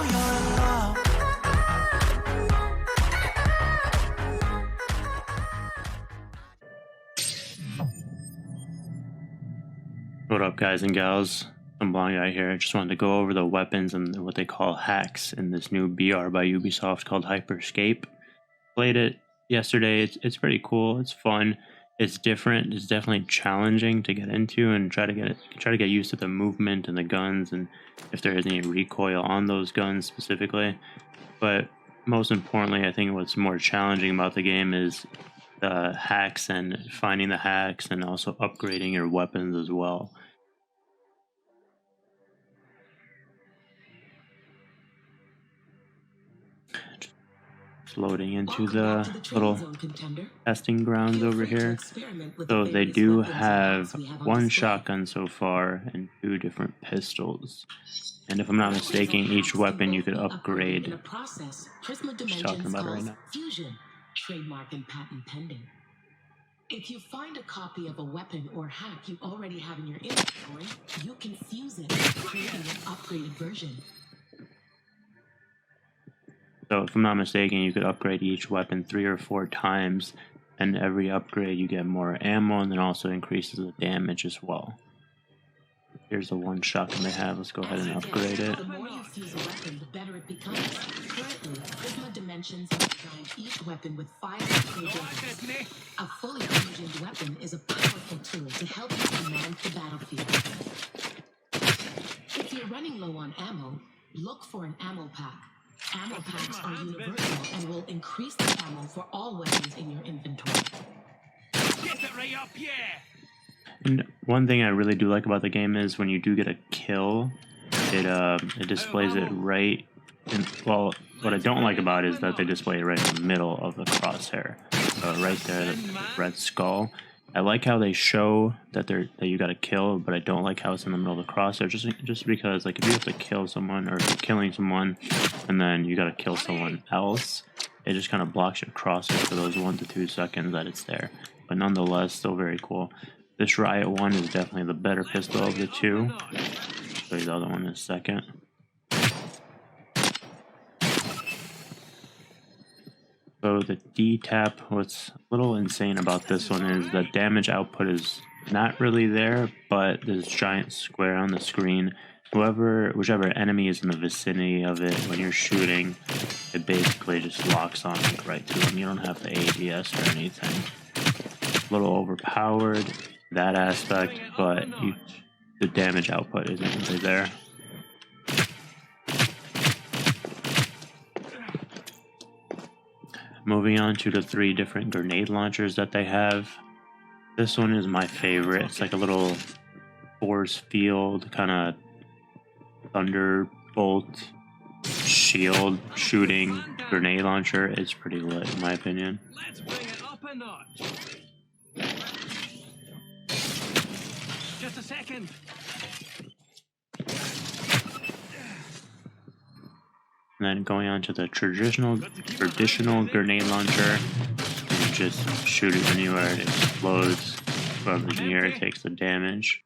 you're in love. What up, guys and gals? I'm Blind Guy here. I just wanted to go over the weapons and what they call hacks in this new BR by Ubisoft called Scape. Played it yesterday. It's pretty cool. It's fun. It's different. It's definitely challenging to get into and try to get used to the movement and the guns and if there is any recoil on those guns specifically. But most importantly, I think what's more challenging about the game is the hacks and finding the hacks and also upgrading your weapons as well. Just loading into the little testing grounds over here. So they do have one shotgun so far and 2 different pistols. And if I'm not mistaken, each weapon you could upgrade. Just talking about it right now. Trademark and patent pending. If you find a copy of a weapon or hack you already have in your inventory, you can fuse it, creating an upgraded version. So if I'm not mistaken, you could upgrade each weapon 3 or 4 times, and every upgrade you get more ammo and then also increases the damage as well. Here's the one shotgun they have. Let's go ahead and upgrade it. The more you fuse a weapon, the better it becomes. Currently, Prisma Dimensions has designed each weapon with 5 upgrade levels. A fully fusioned weapon is a powerful tool to help you command the battlefield. If you're running low on ammo, look for an ammo pack. Ammo packs are universal and will increase the ammo for all weapons in your inventory. Get it right up, yeah! And one thing I really do like about the game is when you do get a kill, it displays it right in, well, what I don't like about it is that they display it right in the middle of the crosshair. Right there, the red skull. I like how they show that you got a kill, but I don't like how it's in the middle of the crosshair, just because like if you have to kill someone or if you're killing someone and then you gotta kill someone else, it just kind of blocks your crosshair for those 1 to 2 seconds that it's there. But nonetheless, still very cool. This Riot one is definitely the better pistol of the 2. I'll show you the other one in a second. So the D-tap, what's a little insane about this one is the damage output is not really there, but there's a giant square on the screen. Whichever enemy is in the vicinity of it, when you're shooting, it basically just locks on like right to them. You don't have the ADS or anything. A little overpowered, that aspect, but the damage output isn't really there. Moving on to the 3 different grenade launchers that they have. This one is my favorite. It's like a little force field, kind of thunderbolt shield shooting grenade launcher. It's pretty lit in my opinion. Let's bring it up a notch. Just a second. And then going on to the traditional grenade launcher, you just shoot it anywhere, it explodes. Whoever's near it takes the damage.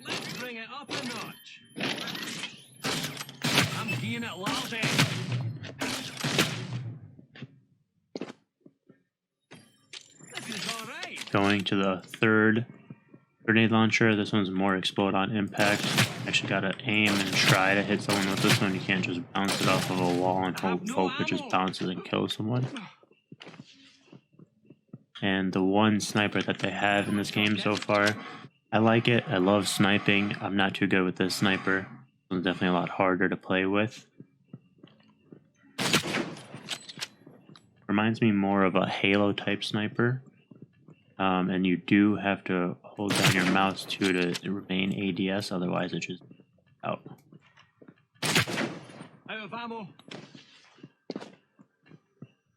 Let's bring it up a notch. I'm being it lousy. This is alright. Going to the 3rd grenade launcher, this one's more explode on impact. Actually gotta aim and try to hit someone with this one. You can't just bounce it off of a wall and hope it just bounces and kills someone. And the one sniper that they have in this game so far, I like it. I love sniping. I'm not too good with this sniper. It's definitely a lot harder to play with. Reminds me more of a Halo type sniper. And you do have to hold down your mouse too to remain ADS, otherwise it just out. Out of ammo.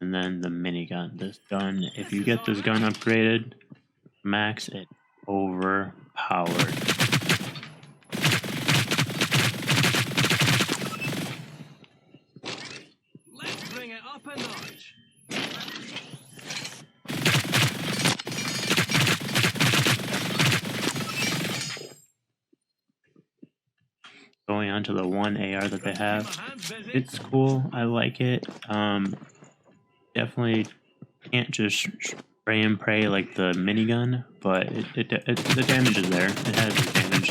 And then the minigun. This gun, if you get this gun upgraded, max it overpowered. Let's bring it up a notch. Going on to the one AR that they My have, hands busy. it's cool. I like it. Definitely can't just spray and pray like the minigun, but the damage is there. It has advantage.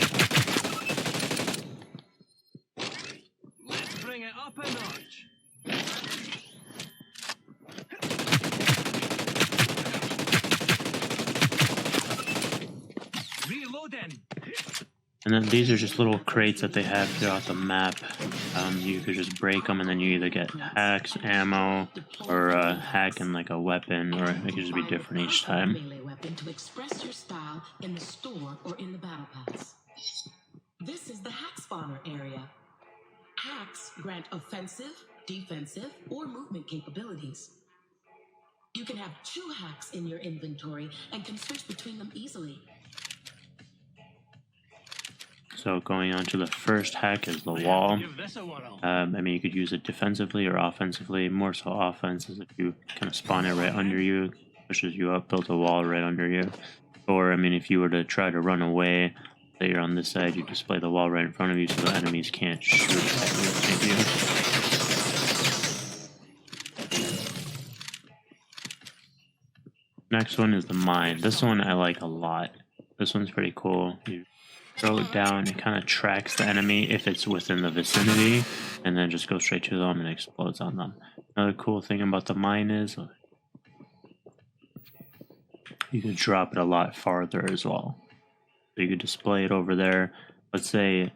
Let's bring it up a notch. Reloading. And then these are just little crates that they have throughout the map. You could just break them, and then you either get hacks, ammo, or a hack and like a weapon, or it could just be different each time. Melee weapon to express your style in the store or in the battle pass. This is the hack spawner area. Hacks grant offensive, defensive, or movement capabilities. You can have 2 hacks in your inventory and can switch between them easily. So going on to the first hack is the wall. Give this a whirl. I mean, you could use it defensively or offensively. More so offense is if you kind of spawn it right under you, pushes you up, build a wall right under you. Or, I mean, if you were to try to run away, say you're on this side, you display the wall right in front of you so the enemies can't shoot at you. Next one is the mine. This one I like a lot. This one's pretty cool. You throw it down, it kind of tracks the enemy if it's within the vicinity, and then just goes straight to them and explodes on them. Another cool thing about the mine is you could drop it a lot farther as well. So you could display it over there. Let's say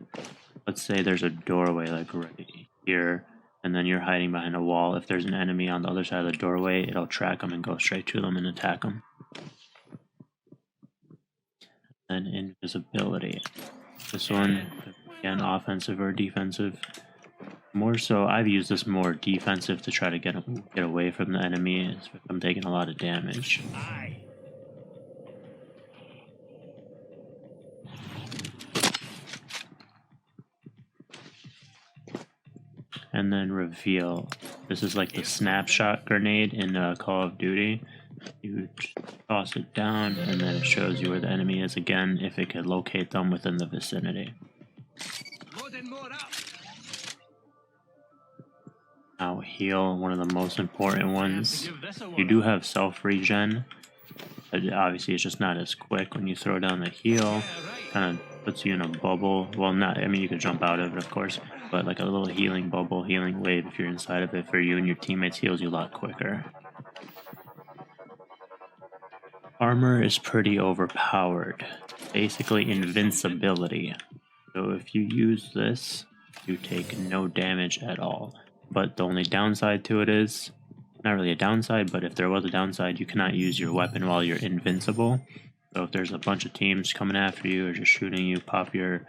there's a doorway like right here, and then you're hiding behind a wall. If there's an enemy on the other side of the doorway, it'll track them and go straight to them and attack them. And invisibility. This one, again, offensive or defensive. More so, I've used this more defensive to try to get away from the enemy if I'm taking a lot of damage. Aye. And then reveal. This is like the snapshot grenade in Call of Duty. You toss it down, and then it shows you where the enemy is again if it could locate them within the vicinity. Loading more up. Now heal, one of the most important ones. Give this a You whirl. do have self-regen, but obviously it's just not as quick. When you throw down the heal, Yeah, right. kind of puts you in a bubble. Well, not, I mean, you could jump out of it, of course, but like a little healing bubble, healing wave if you're inside of it for you and your teammates heals you a lot quicker. Armor is pretty overpowered. Basically invincibility. So if you use this, you take no damage at all. But the only downside to it is, not really a downside, but if there was a downside, you cannot use your weapon while you're invincible. So if there's a bunch of teams coming after you or just shooting you, pop your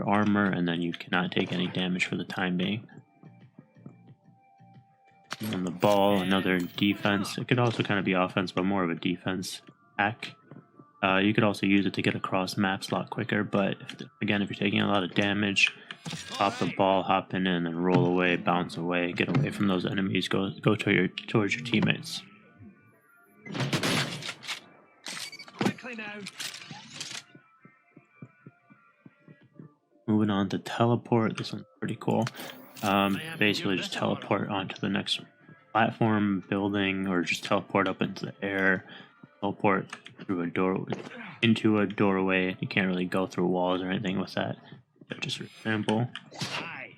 armor, and then you cannot take any damage for the time being. And then the ball, another defense. It could also kind of be offense, but more of a defense hack. You could also use it to get across maps a lot quicker, but again, if you're taking a lot of damage, pop the ball, hop in, and then roll away, bounce away, get away from those enemies, go towards your teammates. Quickly now. Moving on to teleport. This one's pretty cool. Basically just teleport onto the next platform, building, or just teleport up into the air. Teleport through a door, into a doorway. You can't really go through walls or anything with that. But just simple. Aye.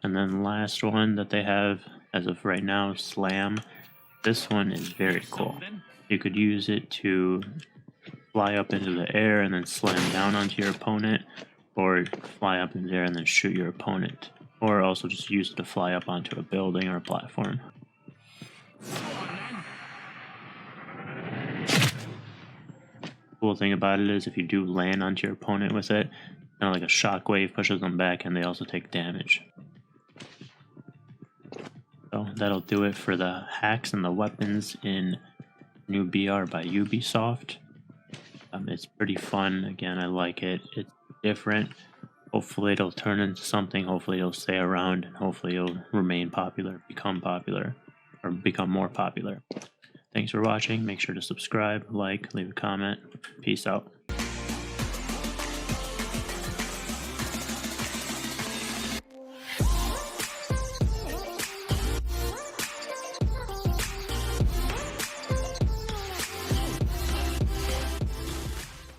And then last one that they have as of right now, Slam. This one is very cool. Something. You could use it to fly up into the air and then slam down onto your opponent, or fly up in the air and then shoot your opponent, or also just use it to fly up onto a building or a platform. Cool thing about it is if you do land onto your opponent with it, kind of like a shockwave pushes them back and they also take damage. So that'll do it for the hacks and the weapons in New BR by Ubisoft. It's pretty fun. Again, I like it. It's different. Hopefully it'll turn into something. Hopefully it'll stay around, and hopefully it'll remain popular, become more popular. Thanks Thanks for watching. Make sure to subscribe, like, leave a comment. Peace out.